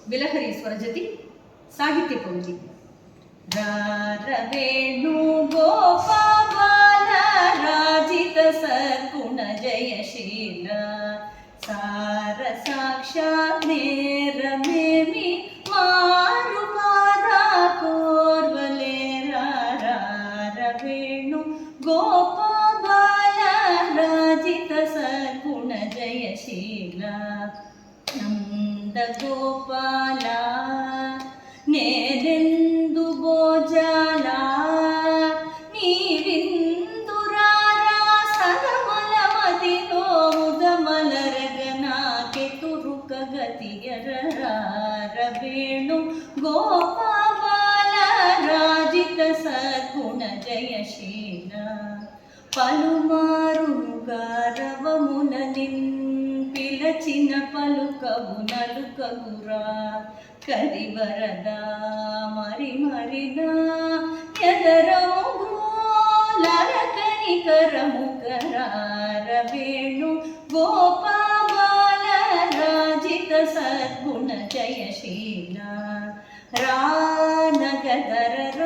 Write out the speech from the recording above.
ಬಿಲಹರಿ ಸ್ವರಜತಿ ಸಾಹಿತ್ಯ ಪಂಕ್ತಿ. ವೇಣು ಗೋಪಾಲ ರಾಜಿತ ಸದ್ಗುಣ ಜಯಶೀಲ ಸಾರ ಸಾಕ್ಷಾತ್ ನೇರ ಮೇಮಿ ಮಾರು ಪಾದ ಕೋರ್ವಲೆ ವೇಣು ಗೋಪಾಲ ರಾಜಿತ ಸದ್ಗುಣ ಜಯಶೀಲ ನಂದ ಗೋಪಾಲ ನೇರೆಂದು ಗೋಜಾಲ ನೀವಿಂದುರಾರ ಸದಮಲಮತಿ ನೋವುದ ಮಲರಗನಾಕೆ ತುರುಕ ಗತಿಯರ ವೇಣು ಗೋಪಾಲ ರಾಜಿತ ಸದ್ಗುಣ ಜಯಶೀಲ పలుమారు గారవమున నింపిలచిన పలుకవు నలుకగురా కరివరదా మరి మరినా ఎదరము లరకనికరము కరార వేణు గోపాల రాజిత సద్గుణ జయశీల రానగదర